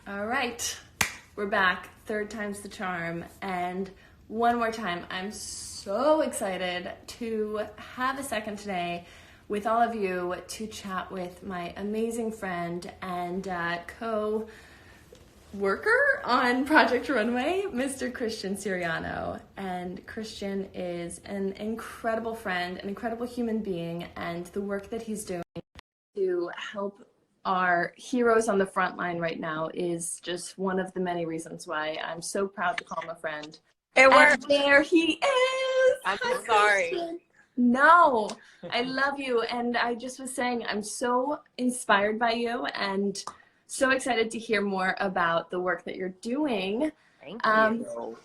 All right, we're back. Third time's the charm. And one more time, I'm so excited to have a second today with all of you to chat with my amazing friend and co-worker on Project Runway, Mr. Christian Siriano. And Christian is an incredible friend, an incredible human being, and the work that he's doing to help our heroes on the front line right now is just one of the many reasons why I'm so proud to call him a friend. It worked. And there he is. I'm Hi, sorry. Christian. No, I love you. And I just was saying, I'm so inspired by you and so excited to hear more about the work that you're doing. Thank you.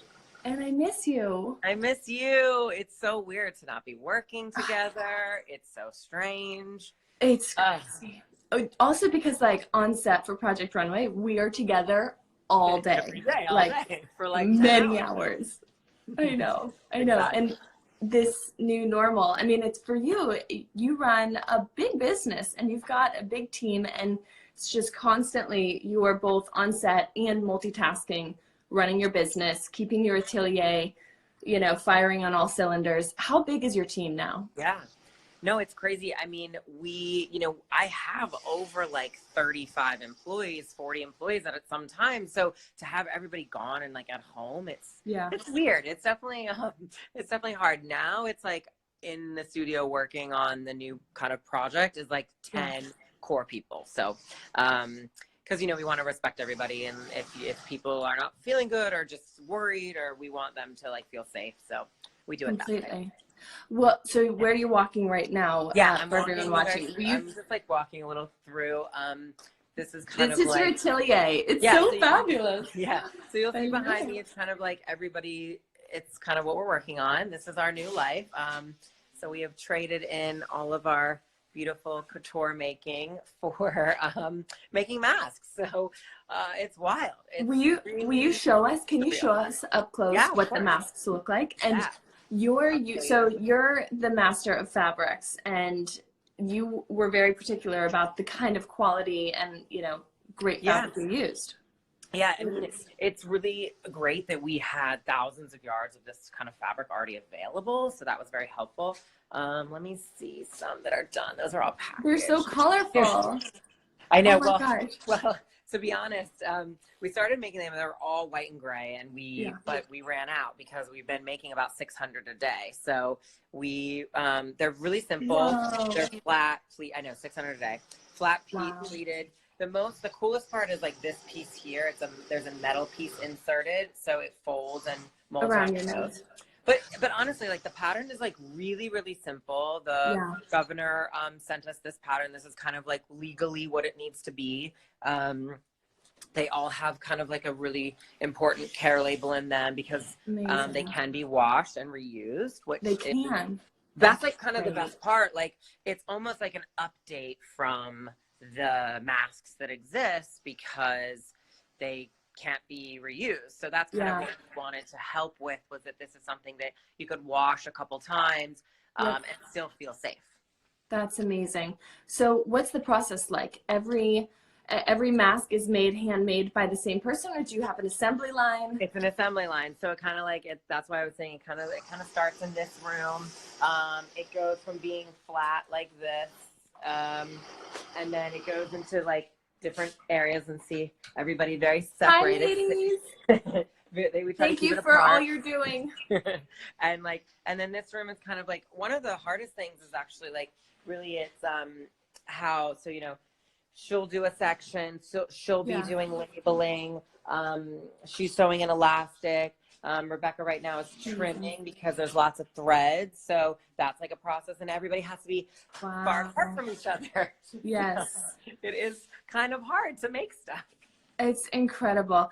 And I miss you. I miss you. It's so weird to not be working together. It's so strange. It's crazy. Also because like on set for Project Runway, we are together all day. Every day, all like day, for like many hours. I know. Exactly. And this new normal, I mean, it's for you. You run a big business and you've got a big team, and it's just constantly you are both on set and multitasking, running your business, keeping your atelier, firing on all cylinders. How big is your team now? Yeah. No, it's crazy. I mean, I have over like 35 employees, 40 employees at some time. So to have everybody gone and like at home, it's weird. It's definitely hard. Now it's like in the studio working on the new kind of project is like 10 core people. So, because, we want to respect everybody. And if people are not feeling good or just worried, or we want them to like feel safe. So we do it that way. Well, so where are you walking right now? Yeah, I'm watching. I'm just like walking a little through. This is your atelier. It's so fabulous. So you'll see behind me, it's kind of like everybody, it's kind of what we're working on. This is our new life. So we have traded in all of our beautiful couture making for making masks. So it's wild. Will you show us? Can you show us up close what the masks look like? And you're the master of fabrics, and you were very particular about the kind of quality and great fabric you used. Yeah, I mean, it's really great that we had thousands of yards of this kind of fabric already available, so that was very helpful. Let me see some that are done. Those are all packaged. They're so colorful. I know. Oh my gosh. Well, to be honest, we started making them, and they're all white and gray, and but we ran out because we've been making about 600 a day. So they're really simple. Whoa. They're flat pleat. I know, 600 a day. Flat pleated. The coolest part is like this piece here. There's a metal piece inserted, so it folds and molds around your nose. But honestly, like the pattern is like really, really simple. The governor sent us this pattern. This is kind of like legally what it needs to be. They all have kind of like a really important care label in them because they can be washed and reused. That's like kind of the best part. Like it's almost like an update from the masks that exist because they can't be reused. So that's kind of what we wanted to help with, was that this is something that you could wash a couple times and still feel safe. That's amazing. So what's the process like? Every mask is handmade by the same person, or do you have an assembly line? It's an assembly line. So it kind of like that's why I was saying it kind of starts in this room. It goes from being flat like this, and then it goes into like different areas, and see everybody very separated. Hi, ladies. Thank you for all you're doing. and then this room is kind of like one of the hardest things is actually like really it's how, so she'll do a section, so she'll be doing labeling, she's sewing an elastic. Rebecca right now is trimming because there's lots of threads. So that's like a process, and everybody has to be far apart from each other. Yes. It is kind of hard to make stuff. It's incredible.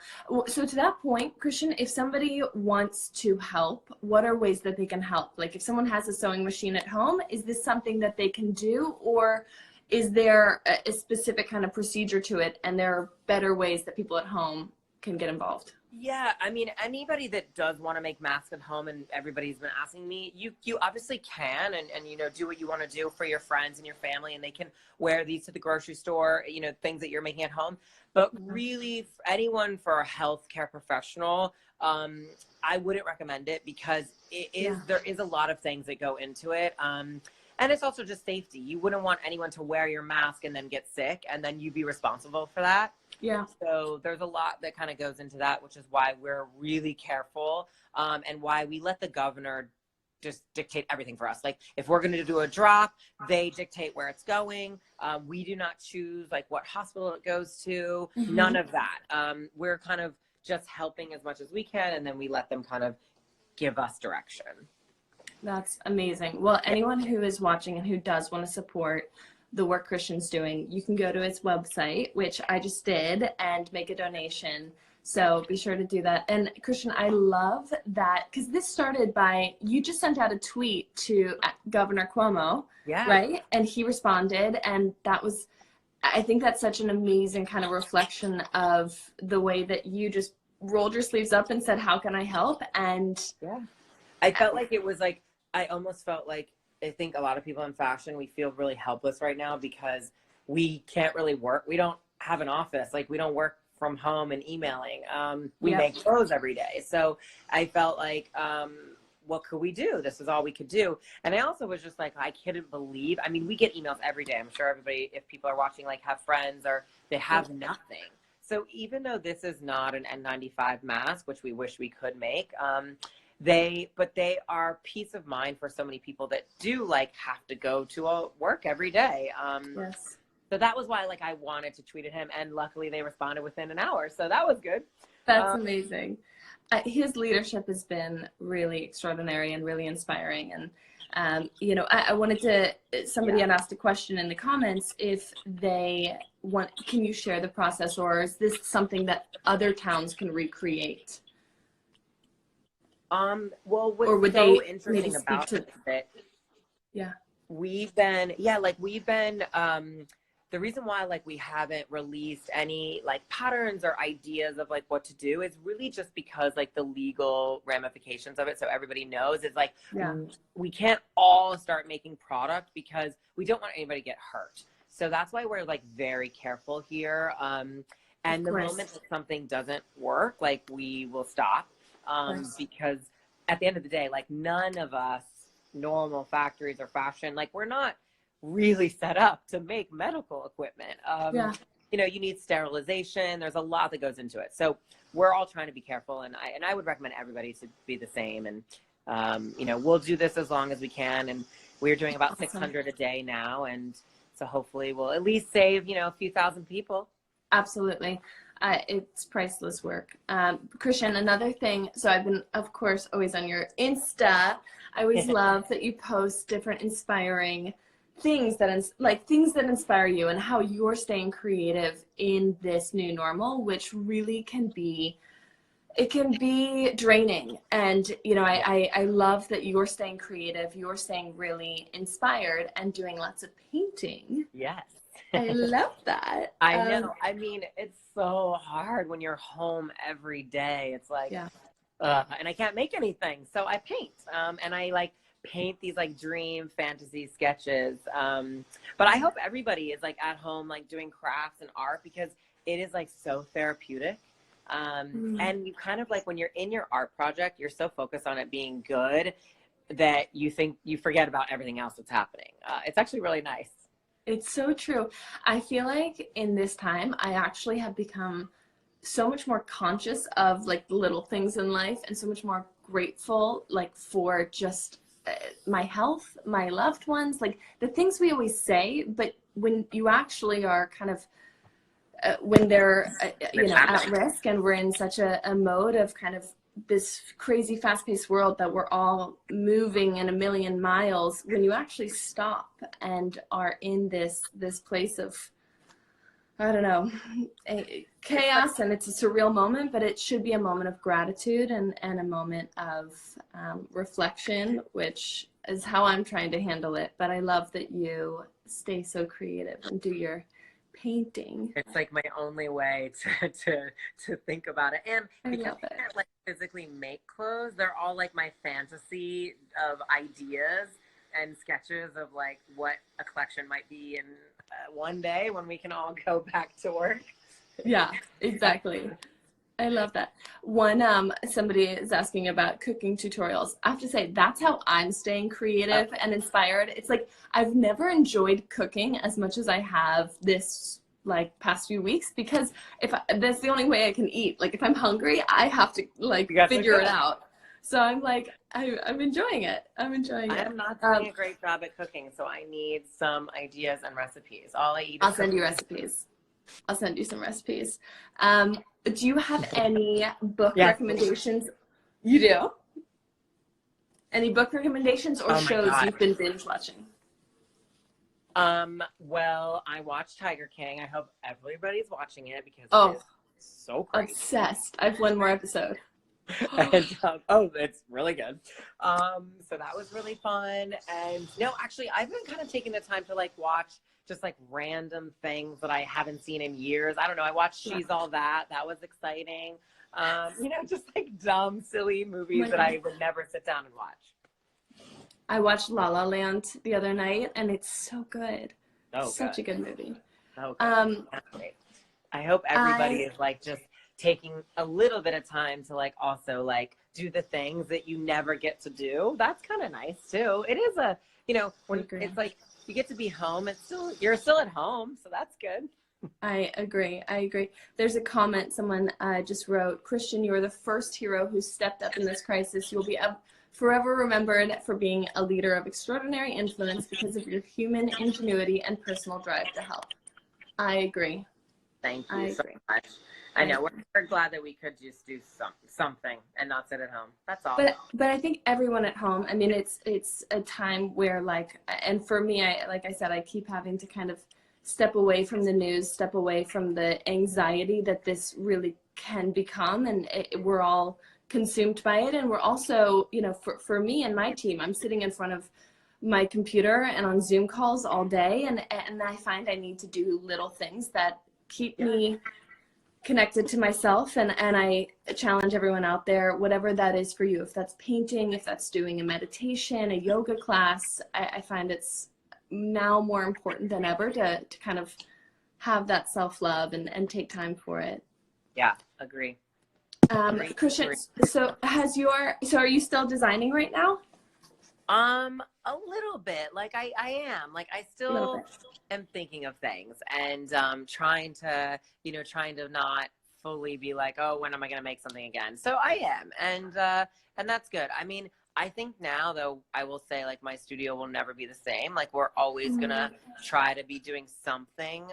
So to that point, Christian, if somebody wants to help, what are ways that they can help? Like if someone has a sewing machine at home, is this something that they can do, or is there a specific kind of procedure to it, and there are better ways that people at home can get involved? Yeah, I mean, anybody that does want to make masks at home, and everybody's been asking me, you obviously can, and do what you want to do for your friends and your family, and they can wear these to the grocery store, things that you're making at home. But really, anyone for a healthcare professional, I wouldn't recommend it because there is a lot of things that go into it. And it's also just safety. You wouldn't want anyone to wear your mask and then get sick and then you be responsible for that. Yeah. So there's a lot that kind of goes into that, which is why we're really careful, and why we let the governor just dictate everything for us. Like if we're going to do a drop, they dictate where it's going. We do not choose like what hospital it goes to. None of that. We're kind of just helping as much as we can, and then we let them kind of give us direction. That's amazing. Well, anyone who is watching and who does want to support the work Christian's doing, you can go to his website, which I just did, and make a donation. So be sure to do that. And Christian, I love that, because this started by, you just sent out a tweet to Governor Cuomo, right? And he responded, and that was, I think that's such an amazing kind of reflection of the way that you just rolled your sleeves up and said, how can I help? And I felt like it was like, I almost felt like, I think a lot of people in fashion, we feel really helpless right now because we can't really work. We don't have an office. Like we don't work from home and emailing. We make clothes every day. So I felt like, what could we do? This is all we could do. And I also was just like, I couldn't believe, I mean, we get emails every day. I'm sure everybody, if people are watching, like have friends or they have nothing. So even though this is not an N95 mask, which we wish we could make, they are peace of mind for so many people that do like have to go to work every day. So that was why like I wanted to tweet at him, and luckily they responded within an hour. So that was good. That's amazing. His leadership has been really extraordinary and really inspiring. And you know, I wanted to, somebody had asked a question in the comments if they want, can you share the process, or is this something that other towns can recreate? Well, what's or would so they interesting about it is that we've been, the reason why like we haven't released any like patterns or ideas of like what to do is really just because like the legal ramifications of it. So everybody knows is like, we can't all start making product because we don't want anybody to get hurt. So that's why we're like very careful here. And the moment that something doesn't work, like we will stop. Because at the end of the day, like none of us normal factories or fashion, like we're not really set up to make medical equipment. You know, you need sterilization. There's a lot that goes into it. So we're all trying to be careful. And I would recommend everybody to be the same. And, you know, we'll do this as long as we can. And we're doing about 600 a day now. And so hopefully we'll at least save, you know, a few thousand people. Absolutely. It's priceless work. Christian, another thing, so I've been, of course, always on your Insta. I always love that you post different inspiring things that inspire you and how you're staying creative in this new normal, which really can be, it can be draining. And, you know, I love that you're staying creative, you're staying really inspired and doing lots of painting. Yes. I love that. I know. I mean, it's so hard when you're home every day. It's like, and I can't make anything. So I paint, and I like paint these like dream fantasy sketches. But I hope everybody is like at home, like doing crafts and art, because it is like so therapeutic. And you kind of like when you're in your art project, you're so focused on it being good that you think you forget about everything else that's happening. It's actually really nice. It's so true. I feel like in this time, I actually have become so much more conscious of like the little things in life, and so much more grateful like for just my health, my loved ones, like the things we always say, but when you actually are kind of, when they're, you know, at risk, and we're in such a mode of kind of this crazy fast-paced world that we're all moving in a million miles, when you actually stop and are in this place of, I don't know, chaos, and it's a surreal moment, but it should be a moment of gratitude and a moment of reflection, which is how I'm trying to handle it. But I love that you stay so creative and do your painting. It's like my only way to think about it. And because I can't like physically make clothes, they're all like my fantasy of ideas and sketches of like what a collection might be in one day when we can all go back to work. Yeah, exactly. I love that. Somebody is asking about cooking tutorials. I have to say, that's how I'm staying creative and inspired. It's like I've never enjoyed cooking as much as I have this like past few weeks, because that's the only way I can eat. Like if I'm hungry, I have to like figure it out. So I'm like, I'm enjoying it. I'm enjoying it. I'm not doing a great job at cooking, so I need some ideas and recipes. All I eat is I'll send you recipes. I'll send you some recipes. Do you have any book recommendations? You do? Any book recommendations or shows you've been binge watching? Well, I watched Tiger King. I hope everybody's watching it because it is so crazy. Obsessed. I have one more episode. And, it's really good. So that was really fun. And no, actually, I've been kind of taking the time to like watch just like random things that I haven't seen in years. I don't know. I watched She's All That. That was exciting. Just like dumb, silly movies that I would never sit down and watch. I watched La La Land the other night, and it's so good. Such a good movie. That's great. I hope everybody is like just taking a little bit of time to like also like do the things that you never get to do. That's kind of nice too. It is when it's like you get to be home, you're still at home, so that's good. I agree. There's a comment someone just wrote, Christian, you are the first hero who stepped up in this crisis. You will be forever remembered for being a leader of extraordinary influence because of your human ingenuity and personal drive to help. I agree. Thank you so much. I know we're glad that we could just do something and not sit at home. That's all. But I think everyone at home, I mean, it's a time where like, and for me, like I said, I keep having to kind of step away from the news, step away from the anxiety that this really can become, and we're all consumed by it. And we're also, for me and my team, I'm sitting in front of my computer and on Zoom calls all day, and I find I need to do little things that keep me connected to myself, and I challenge everyone out there, whatever that is for you, if that's painting, if that's doing a meditation, a yoga class, I find it's now more important than ever to kind of have that self-love and take time for it. Yeah, agree. Christian, so are you still designing right now? A little bit. Like I am. Like I still am thinking of things and trying to not fully be like, oh, when am I gonna make something again? So I am, and that's good. I mean, I think now though, I will say like my studio will never be the same. Like we're always gonna try to be doing something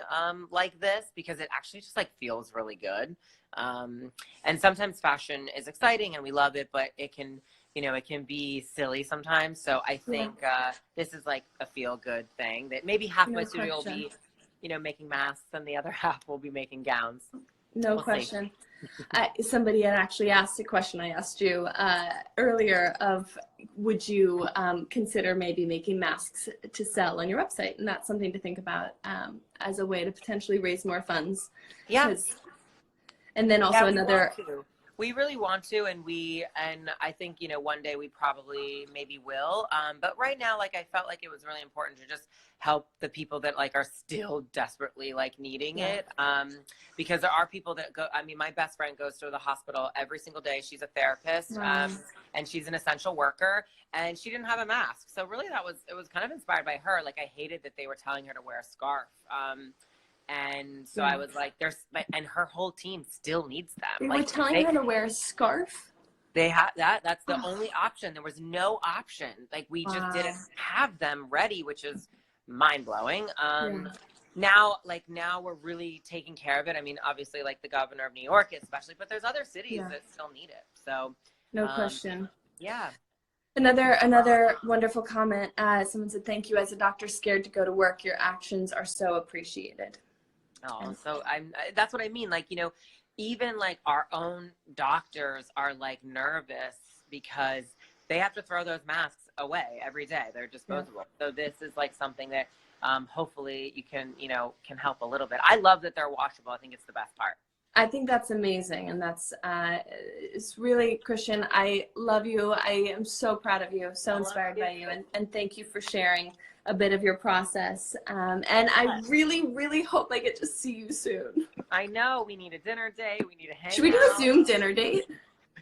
like this because it actually just like feels really good. And sometimes fashion is exciting and we love it, but it can be silly sometimes. So I think this is like a feel-good thing that maybe half my studio will be, making masks and the other half will be making gowns. No question. Somebody had actually asked a question I asked you earlier of, would you consider maybe making masks to sell on your website? And that's something to think about as a way to potentially raise more funds. Yeah. And then also we really want to, and I think, one day we probably maybe will. But right now, like, I felt like it was really important to just help the people that like are still desperately like needing it. Because there are people that go, I mean, my best friend goes to the hospital every single day. She's a therapist, and she's an essential worker, and she didn't have a mask. So really it was kind of inspired by her. Like I hated that they were telling her to wear a scarf. And so I was like, and her whole team still needs them. They were telling her to wear a scarf? They had that's the only option. There was no option. Like we just didn't have them ready, which is mind blowing. Now we're really taking care of it. I mean, obviously like the governor of New York especially, but there's other cities that still need it. So no question. Yeah. Another wonderful comment. Someone said, thank you. As a doctor scared to go to work, your actions are so appreciated. Oh, so that's what I mean. Like, even like our own doctors are like nervous because they have to throw those masks away every day. They're disposable. So this is like something that hopefully you can help a little bit. I love that they're washable. I think it's the best part. I think that's amazing. And that's, it's really, Christian, I love you. I am so proud of you, so inspired by you. And thank you for sharing a bit of your process. And I really, really hope I get to see you soon. I know. We need a dinner date. We need to hang out. Should we do a Zoom dinner date?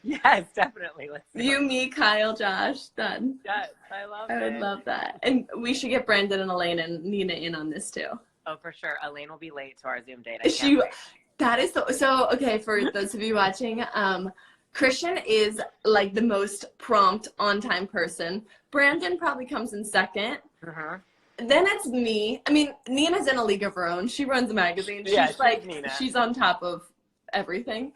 Yes, definitely. Let's do You, it. me, Kyle, Josh, done. Yes, I love it. I would love that. And we should get Brandon and Elaine and Nina in on this too. Oh, for sure. Elaine will be late to our Zoom date. That is so okay, for those of you watching, Christian is like the most prompt, on-time person. Brandon probably comes in second. Uh-huh. Then it's me. I mean, Nina's in a league of her own. She runs a magazine. She's on top of everything.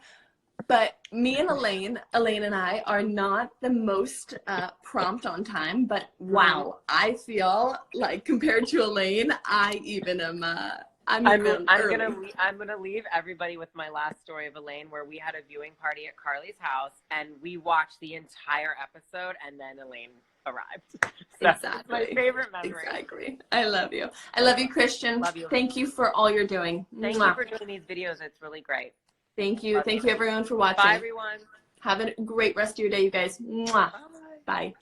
But me and Elaine and I are not the most prompt on time, but wow, I feel like compared to Elaine, I even am, I'm gonna leave everybody with my last story of Elaine, where we had a viewing party at Karlie's house and we watched the entire episode and then Elaine arrived. So exactly. My favorite memory. Exactly. I love you. I love you, Christian. Love you. Thank you for all you're doing. Thank you for doing these videos. It's really great. Thank you. Thank you everyone for watching. Bye everyone. Have a great rest of your day, you guys. Mwah. Bye. Bye.